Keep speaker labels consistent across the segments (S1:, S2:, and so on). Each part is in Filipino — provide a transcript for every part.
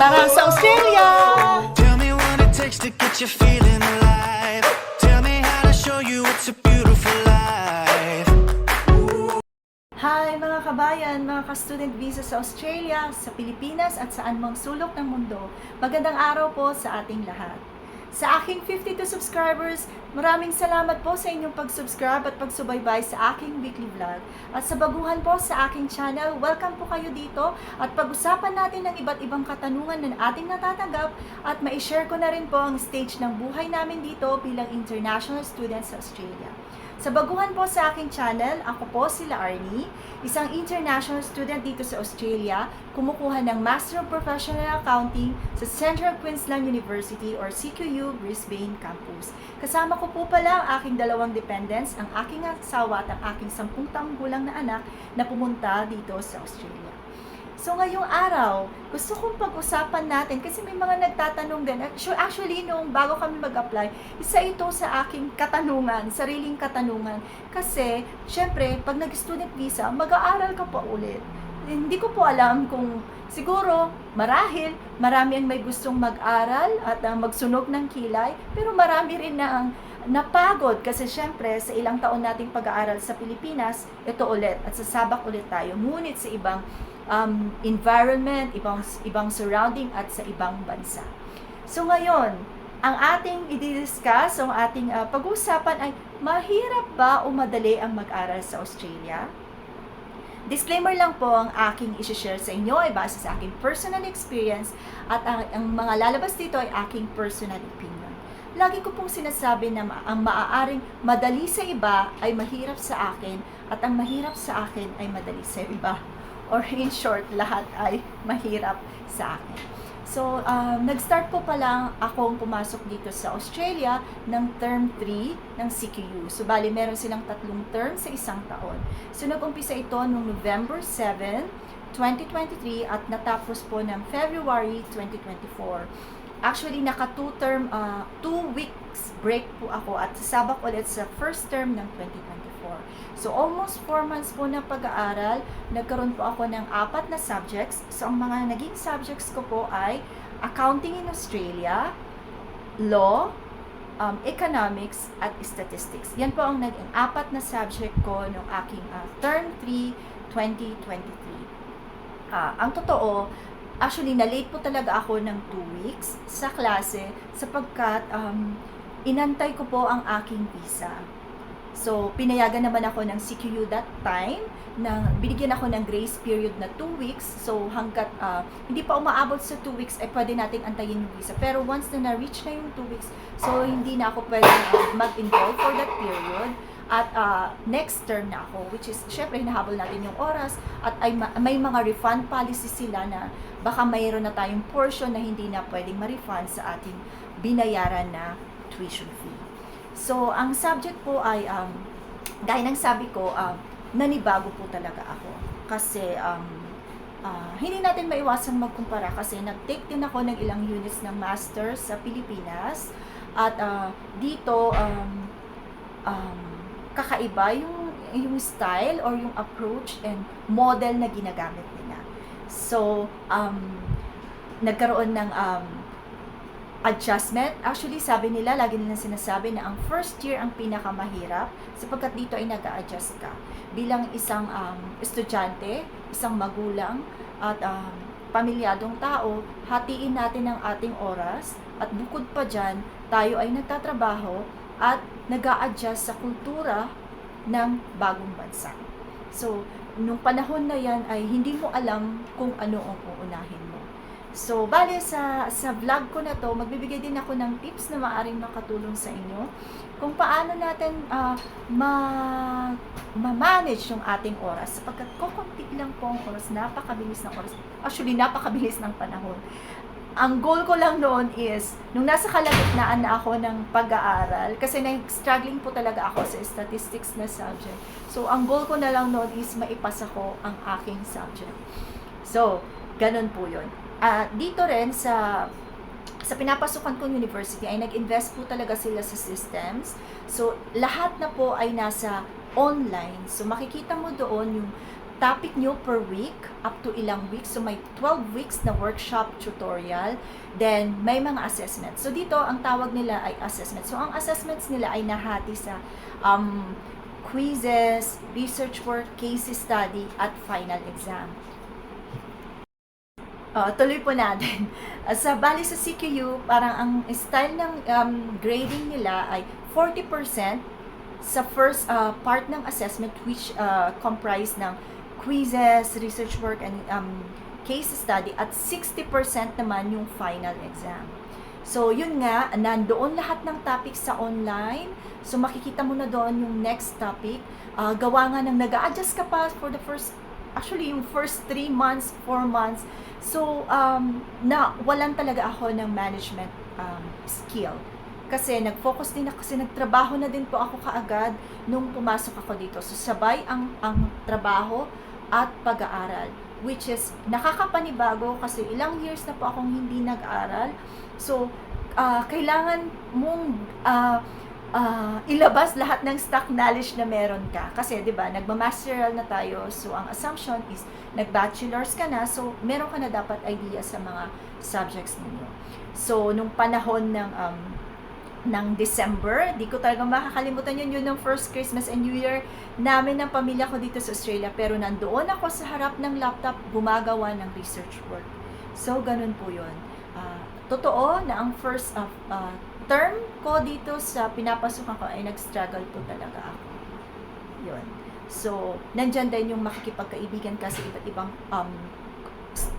S1: Tara sa Australia!
S2: Tell me what it takes to get you feeling alive. Tell me how to show you it's a beautiful life.
S1: Hi mga kabayan, mga ka-student visa sa Australia, sa Pilipinas at saan mang sulok ng mundo. Magandang araw po sa ating lahat. Sa aking 52 subscribers, maraming salamat po sa inyong pag-subscribe at pagsubaybay sa aking weekly vlog. At sa baguhan po sa aking channel, welcome po kayo dito at pag-usapan natin ng iba't ibang katanungan na ating natatanggap at ma-share ko na rin po ang stage ng buhay namin dito bilang international students sa Australia. Sa baguhan po sa aking channel, ako po sila Arnie, isang international student dito sa Australia, kumukuha ng Master of Professional Accounting sa Central Queensland University or CQU Brisbane Campus. Kasama ko po pala ang aking dalawang dependents, ang aking asawa at ang aking 10 taong gulang na anak na pumunta dito sa Australia. So ngayong araw, gusto kong pag-usapan natin kasi may mga nagtatanong din. Actually, nung bago kami mag-apply, isa ito sa aking katanungan, sariling katanungan. Kasi, syempre, pag nag-student visa, mag-aaral ka pa ulit. Hindi ko po alam kung siguro, marahil, marami ang may gustong mag-aral at magsunog ng kilay, pero marami rin na ang napagod kasi syempre sa ilang taon nating pag-aaral sa Pilipinas, ito ulit at sasabak ulit tayo. Ngunit sa ibang environment, ibang surrounding at sa ibang bansa. So ngayon, ang ating i-discuss, ang ating pag-uusapan ay mahirap ba o madali ang mag-aral sa Australia? Disclaimer lang po, ang aking i-share sa inyo ay base sa aking personal experience at ang mga lalabas dito ay aking personal opinion. Lagi ko pong sinasabi na ang maaaring madali sa iba ay mahirap sa akin at ang mahirap sa akin ay madali sa iba. Or in short, lahat ay mahirap sa akin. So, nag-start po pala akong pumasok dito sa Australia ng term 3 ng CQU. So, bali, meron silang 3 term sa isang taon. So, nag-umpisa ito noong November 7, 2023 at natapos po ng February 2024. Actually, naka 2 weeks break po ako at sasabak ulit sa first term ng 2024. So, almost 4 months po na pag-aaral. Nagkaroon po ako ng 4 na subjects. So, ang mga naging subjects ko po ay Accounting in Australia, Law, Economics, at Statistics. Yan po ang naging 4 na subject ko noong aking Term 3, 2023. Ang totoo, actually, na-late po talaga ako ng 2 weeks sa klase sapagkat inantay ko po ang aking visa. So, pinayagan naman ako ng CQU that time, na binigyan ako ng grace period na 2 weeks. So, hanggat hindi pa umaabot sa 2 weeks, ay pwede nating antayin yung visa. Pero once na na-reach na yung 2 weeks, so hindi na ako pwede mag-enroll for that period. At next term na ako, which is, syempre, hinahabol natin yung oras at ay may mga refund policy sila na baka mayroon na tayong portion na hindi na pwedeng ma-refund sa ating binayaran na tuition fee. So, ang subject po ay, gaya ng sabi ko, nanibago po talaga ako. Kasi, hindi natin maiwasang magkumpara kasi nag-take din ako ng ilang units ng master's sa Pilipinas. At dito, kakaiba yung style or yung approach and model na ginagamit nila. So, nagkaroon ng adjustment. Actually, sabi nila, lagi nila sinasabi na ang first year ang pinakamahirap sapagkat dito ay nag-a-adjust ka. Bilang isang estudyante, isang magulang, at pamilyadong tao, hatiin natin ang ating oras at bukod pa dyan, tayo ay nagtatrabaho at nag-a-adjust sa kultura ng bagong bansa. So, nung panahon na yan ay hindi mo alam kung ano ang uunahin mo. So, bale sa vlog ko na to, magbibigay din ako ng tips na maaaring makatulong sa inyo kung paano natin ma-manage yung ating oras sapagkat kukunti lang po ang oras, napakabilis ng oras. Actually, napakabilis ng panahon. Ang goal ko lang noon is, nung nasa kalagitnaan na ako ng pag-aaral, kasi nag-struggling po talaga ako sa statistics na subject. So, ang goal ko na lang noon is maipasa ko ang aking subject. So, ganun po yun. Dito rin sa pinapasukan kong university ay nag-invest po talaga sila sa systems. So, lahat na po ay nasa online. So, makikita mo doon yung topic nyo per week, up to ilang weeks. So, may 12 weeks na workshop tutorial. Then, may mga assessments. So, dito, ang tawag nila ay assessments. So, ang assessments nila ay nahati sa quizzes, research work, case study, at final exam. Tuloy po natin. Bali sa CQU, parang ang style ng grading nila ay 40% sa first part ng assessment, which comprise ng quizzes, research work, and case study, at 60% naman yung final exam. So, yun nga, nandoon lahat ng topics sa online. So, makikita mo na doon yung next topic. Gawa nga ng nag-a-adjust ka pa for the yung first 3 months, 4 months. So, walan talaga ako ng management skill. Kasi nag-focus din ako, kasi nagtrabaho na din po ako kaagad nung pumasok ako dito. So, sabay ang trabaho at pag-aaral, which is nakakapanibago kasi ilang years na po akong hindi nag-aral. So, kailangan mong ilabas lahat ng stock knowledge na meron ka. Kasi, di ba, nagmamasteral na tayo. So, ang assumption is, nag-bachelor's ka na. So, meron ka na dapat idea sa mga subjects ninyo. So, nung panahon ng December, di ko talaga makakalimutan yun ng first Christmas and New Year namin ng pamilya ko dito sa Australia. Pero nandoon ako sa harap ng laptop, gumagawa ng research work. So, ganun po yun. Totoo na ang first term ko dito sa pinapasukan ko ay nag-struggle po talaga ako. Yun. So, nandyan din yung makikipagkaibigan kasi iba't ibang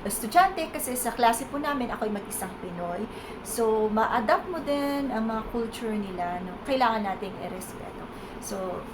S1: estudyante, kasi sa klase po namin ako'y mag-isang Pinoy. So, ma-adapt mo din ang mga culture nila, no? Kailangan nating i-respeto. So,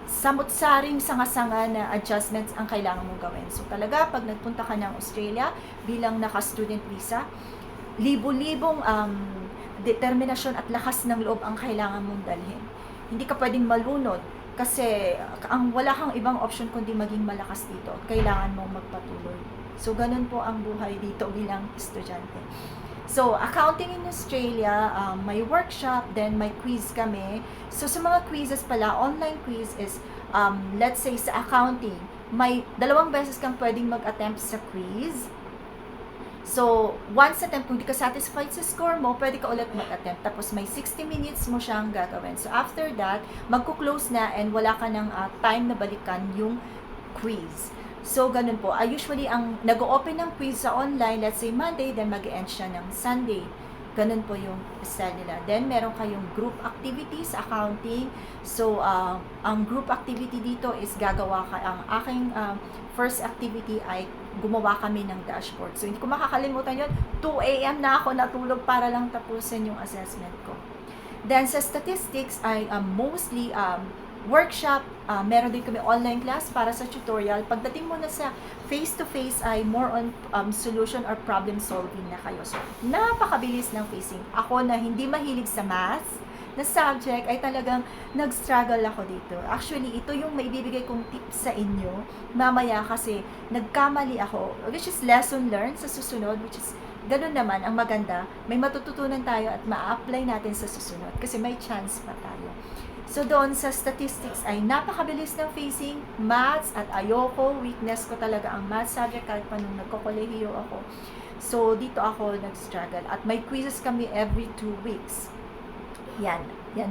S1: samot-saring sanga-sanga na adjustments ang kailangan mong gawin. So, talaga, pag nagpunta ka ng Australia bilang naka-student visa, libo-libong determinasyon at lakas ng loob ang kailangan mong dalhin. Hindi ka pwedeng malunod kasi wala kang ibang option kundi maging malakas dito. Kailangan mong magpatuloy. So, ganun po ang buhay dito bilang estudyante. So, accounting in Australia, may workshop, then may quiz kami. So, sa mga quizzes pala, online quiz is, let's say sa accounting, may 2 beses kang pwedeng mag-attempt sa quiz. So, once attempt, kung di ka satisfied sa score mo, pwede ka ulit mag-attempt. Tapos, may 60 minutes mo siyang gagawin. So, after that, magkuklose na and wala ka ng time na balikan yung quiz. So, ganun po. Usually, ang nag-open ng quiz sa online, let's say Monday, then mag-end siya ng Sunday. Ganun po yung style nila. Then, meron kayong group activities, accounting. So, ang group activity dito is gagawa ka. Ang aking first activity ay gumawa kami ng dashboard. So, hindi ko makakalimutan yun. 2 a.m. na ako natulog para lang tapusin yung assessment ko. Then, sa statistics ay mostly workshop, meron din kami online class para sa tutorial. Pagdating mo na sa face-to-face ay more on solution or problem solving na kayo. So, napakabilis ng facing. Ako na hindi mahilig sa math na subject ay talagang nag-struggle ako dito. Actually, ito yung maibibigay kong tips sa inyo mamaya kasi nagkamali ako, which is lesson learned sa susunod, which is ganun naman, ang maganda, may matututunan tayo at ma-apply natin sa susunod kasi may chance pa tayo. So, doon sa statistics ay napakabilis ng facing, maths, at ayoko, weakness ko talaga ang maths subject kahit pa nung nagko-kolehiyo ako. So, dito ako nag-struggle. At may quizzes kami every 2 weeks. Yan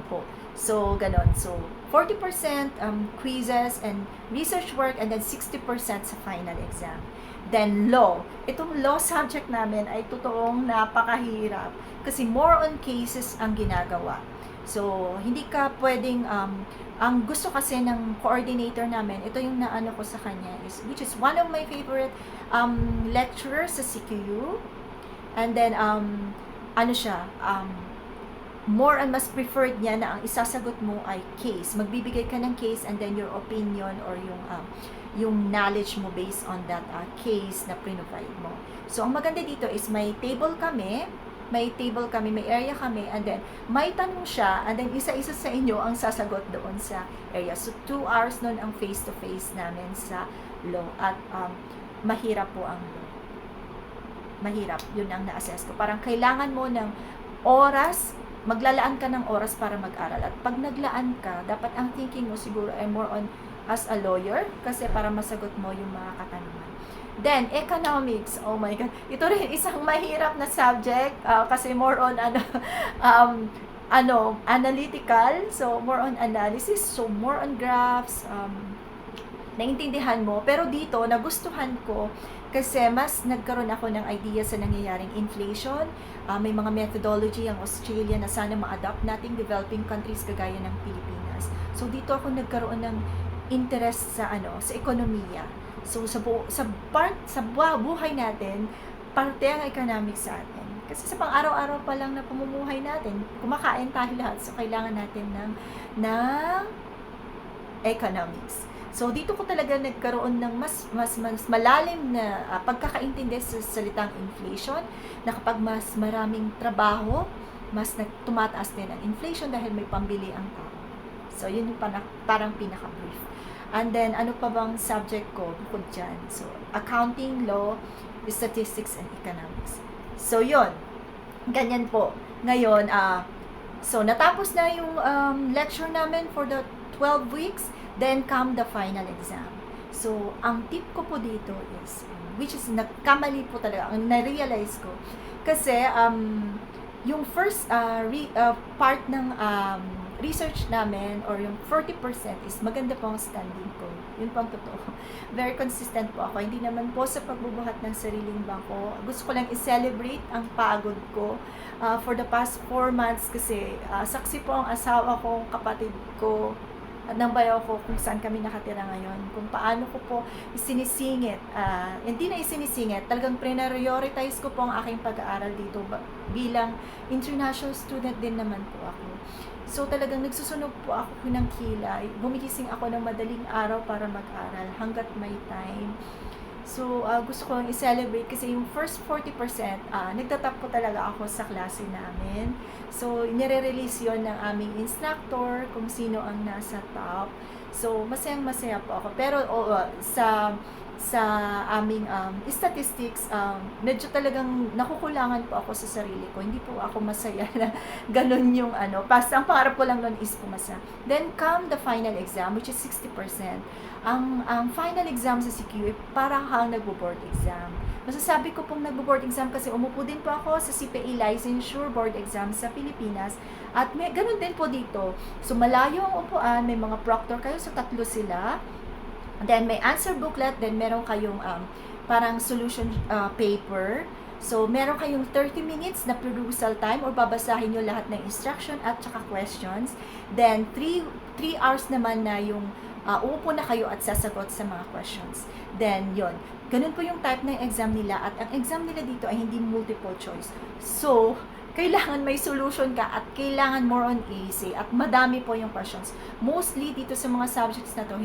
S1: po. So, ganon. So, 40% quizzes and research work and then 60% sa final exam. Then, law. Itong law subject namin ay totoong napakahirap kasi more on cases ang ginagawa. So, hindi ka pwedeng, ang gusto kasi ng coordinator namin, ito yung naano ko sa kanya, which is one of my favorite lecturers sa CQU. And then, more and mas preferred niya na ang isasagot mo ay case. Magbibigay ka ng case and then your opinion or yung knowledge mo based on that case na provide mo. So, ang maganda dito is may table kami, may area kami, and then may tanong siya, and then isa-isa sa inyo ang sasagot doon sa area. So, 2 hours nun ang face-to-face namin sa law. At mahirap po ang law. Mahirap. Yun ang na-assess ko. Parang kailangan mo ng oras, maglalaan ka ng oras para mag-aral. At pag naglaan ka, dapat ang thinking mo siguro ay more on as a lawyer kasi para masagot mo yung mga katanungan. Then, economics. Oh my God. Ito rin isang mahirap na subject kasi more on analytical. So, more on analysis. So, more on graphs. Naintindihan mo. Pero dito, nagustuhan ko kasi mas nagkaroon ako ng idea sa nangyayaring inflation. May mga methodology ang Australia na sana ma-adopt nating developing countries kagaya ng Pilipinas. So, dito ako nagkaroon ng interest sa ekonomiya. So, sa buhay natin, parte ang economics sa atin. Kasi sa pang-araw-araw pa lang na pamumuhay natin, kumakain tayo lahat. So, kailangan natin ng economics. So, dito ko talaga nagkaroon ng mas malalim na pagkakaintindi sa salitang inflation, na kapag mas maraming trabaho, mas tumataas din ang inflation dahil may pambili ang tao. So, yun yung parang pinaka-brief. And then, ano pa bang subject ko bukod dyan? So, accounting, law, statistics, and economics. So, yun. Ganyan po. Ngayon, so, natapos na yung lecture namin for the 12 weeks. Then, come the final exam. So, ang tip ko po dito is, which is, nagkamali po talaga, ang na-realize ko. Kasi, yung first part ng research namin or yung 40% is maganda po ang standing ko. Yun po ang totoo. Very consistent po ako. Hindi naman po sa pagbubuhat ng sariling bangko. Gusto ko lang i-celebrate ang pagod ko for the past 4 months kasi saksi po ang asawa ko, kapatid ko, at ng bayaw ko kung saan kami nakatira ngayon, kung paano ko po isinisingit, hindi na isinisingit, talagang prioritize ko po ang aking pag-aaral dito bilang international student din naman po ako. So talagang nagsusunog po ako ng kilay, gumigising ako ng madaling araw para mag-aral hanggat may time. So gusto ko lang i-celebrate kasi yung first 40%, nagtatap po talaga ako sa klase namin. So, nire-release yon ng aming instructor kung sino ang nasa top. So, masayang-masaya po ako. Pero sa aming statistics, medyo talagang nakukulangan po ako sa sarili ko. Hindi po ako masaya na ganun yung Basta ang pangarap ko lang nun is pumasa. Then come the final exam, which is 60%. Ang final exam sa CQ, parang kang nagbo-board exam. Masasabi ko pong nagbo-board exam kasi umupo din po ako sa CPA Licensure Board Exam sa Pilipinas. At may ganun din po dito. So, malayo ang upuan, may mga proctor kayo, so 3 sila. Then, may answer booklet, then meron kayong parang solution paper. So, meron kayong 30 minutes na perusal time or babasahin nyo lahat ng instruction at saka questions. Then, 3 hours naman na yung uupo na kayo at sasagot sa mga questions. Then, yon. Ganun po yung type ng exam nila at ang exam nila dito ay hindi multiple choice. So, kailangan may solution ka at kailangan more on easy at madami po yung questions. Mostly dito sa mga subjects na to,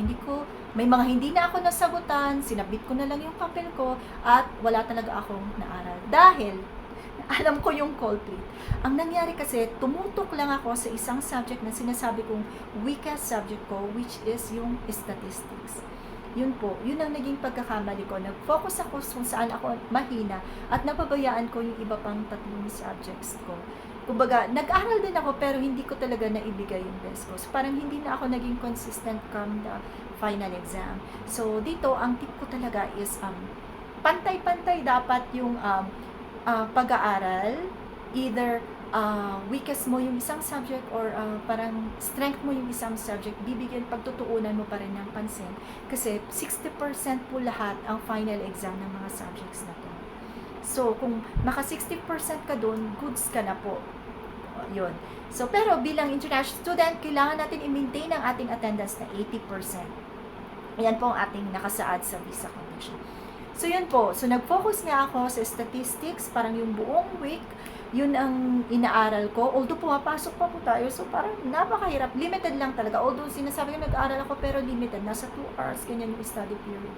S1: may mga hindi na ako nasagutan, sinabit ko na lang yung papel ko at wala talaga akong naaral. Dahil, alam ko yung culprit. Ang nangyari kasi, tumutok lang ako sa isang subject na sinasabi kong weakest subject ko, which is yung statistics. Yun po, yun ang naging pagkakamali ko. Nag-focus ako kung saan ako mahina at napabayaan ko yung iba pang 3 subjects ko. Kumbaga, nag-aral din ako pero hindi ko talaga naibigay yung best ko. So, parang hindi na ako naging consistent come the final exam. So, dito, ang tip ko talaga is pantay-pantay dapat yung pag-aaral. Either weakest mo yung isang subject or parang strength mo yung isang subject, pagtutuunan mo pa rin ng pansin. Kasi 60% po lahat ang final exam ng mga subjects na to. So, kung maka 60% ka dun, goods ka na po. Yun. So, pero bilang international student, kailangan natin i-maintain ang ating attendance na 80%. Ayan po ang ating nakasaad sa visa condition. So, yun po. So, nag-focus nga ako sa statistics, parang yung buong week, yun ang inaaral ko. Although pumapasok pa po tayo, so parang napakahirap. Limited lang talaga. Although sinasabi ko nag-aaral ako, pero limited. Nasa 2 hours, ganyan yung study period.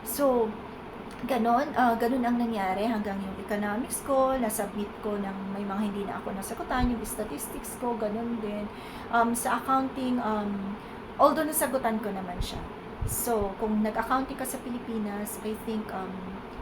S1: So, ganon ang nangyari hanggang yung economics ko, nasubmit ko ng may mga hindi na ako nasagutan, yung statistics ko, ganon din. Sa accounting, although nasagutan ko naman siya. So, kung nag-accounting ka sa Pilipinas, I think,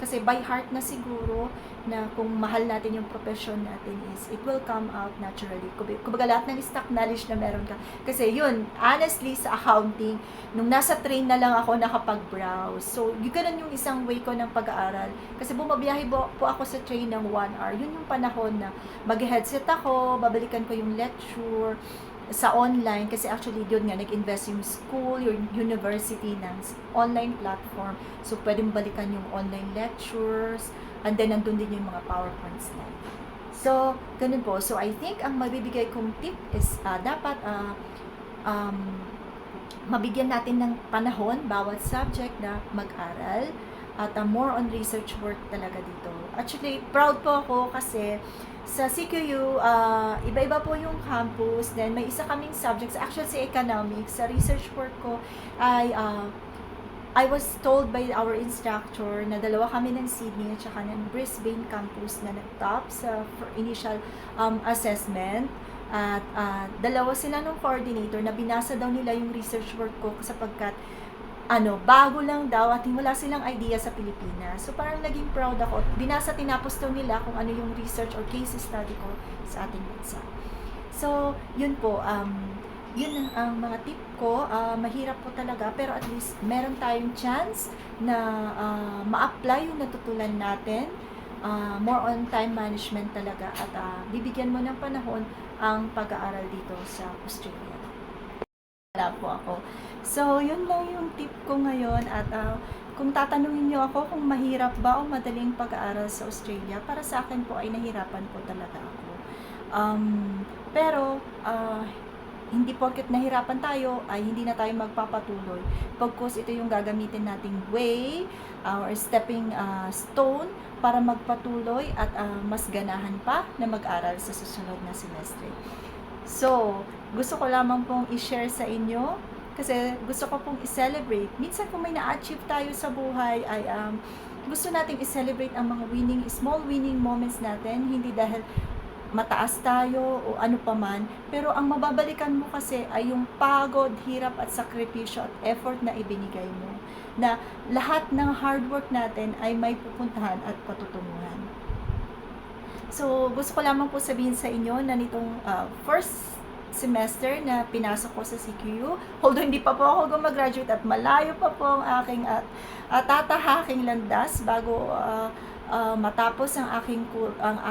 S1: kasi by heart na siguro na kung mahal natin yung profession natin is, it will come out naturally. Kumbaga lahat ng stock knowledge na meron ka. Kasi yun, honestly, sa accounting, nung nasa train na lang ako nakapag-browse. So, yun ganun yung isang way ko ng pag-aaral. Kasi bumabiyahe po ako sa train ng 1 hour. Yun yung panahon na mag-headset ako, babalikan ko yung lecture, sa online, kasi actually yun nga, nag-invest yung school, yung university ng online platform. So, pwedeng balikan yung online lectures, and then nandun din yung mga PowerPoint slide. So, ganun po. So, I think ang mabibigay kong tip is dapat mabigyan natin ng panahon bawat subject na mag-aral at more on research work talaga dito. Actually, proud po ako kasi sa CQU, iba-iba po yung campus. Then, may isa kaming subjects. Actually, sa economics, sa research work ko, I was told by our instructor na dalawa kami ng Sydney at saka ng Brisbane campus na nag-top sa initial assessment. At dalawa sila ng coordinator na binasa daw nila yung research work ko sapagkat bago lang daw at wala silang idea sa Pilipinas. So, parang naging proud ako. Tinapos daw nila kung ano yung research or case study ko sa ating bansa. So, yun po. Yun ang mga tip ko. Mahirap po talaga, pero at least meron tayong chance na ma-apply yung natutunan natin. More on time management talaga at bibigyan mo ng panahon ang pag-aaral dito sa Australia. Wala po ako. So, yun lang yung tip ko ngayon at kung tatanungin niyo ako kung mahirap ba o madaling pag-aaral sa Australia, para sa akin po ay nahirapan po talaga ako. Pero, hindi porket nahirapan tayo ay hindi na tayo magpapatuloy. Pagkos ito yung gagamitin nating way or stepping stone para magpatuloy at mas ganahan pa na mag-aral sa susunod na semestre. So, gusto ko lamang pong i-share sa inyo kasi gusto ko pong i-celebrate. Minsan kung may na-achieve tayo sa buhay ay gusto nating i-celebrate ang mga small winning moments natin, hindi dahil mataas tayo o ano paman, pero ang mababalikan mo kasi ay yung pagod, hirap at sakripisyo at effort na ibinigay mo, na lahat ng hard work natin ay may pupuntahan at patutunguhan. So, gusto ko lamang po sabihin sa inyo na nitong first semester na pinasok ko sa CQU, although hindi pa po ako gumagraduate at malayo pa po ang aking tatahaking landas bago matapos ang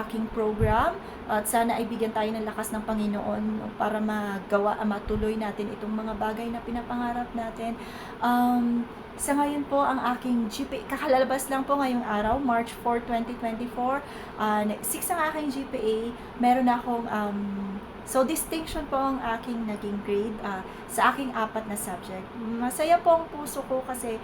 S1: aking program, at sana ay bigyan tayo ng lakas ng Panginoon para matuloy natin itong mga bagay na pinapangarap natin. Sa ngayon po, ang aking GPA, kakalalabas lang po ngayong araw, March 4, 2024, 6 ang aking GPA, meron akong, so distinction po ang aking naging grade sa aking 4 na subject. Masaya po ang puso ko kasi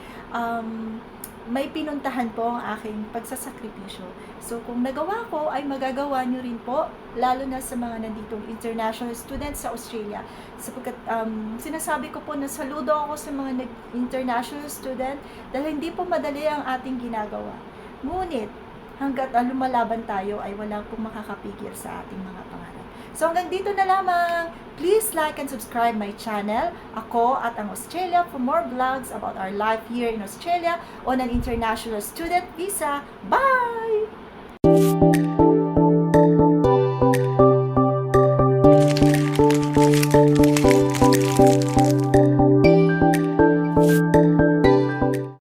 S1: may pinuntahan po ang aking pagsasakripisyo. So, kung nagawa ko, ay magagawa nyo rin po, lalo na sa mga nanditong international students sa Australia. Sapagkat sinasabi ko po na saludo ako sa mga international student dahil hindi po madali ang ating ginagawa. Ngunit, hanggat lumalaban tayo, ay wala pong makakapigil sa ating mga pangarap. So, hanggang dito na lamang. Please like and subscribe my channel. Ako at ang Australia for more vlogs about our life here in Australia on an international student visa. Bye!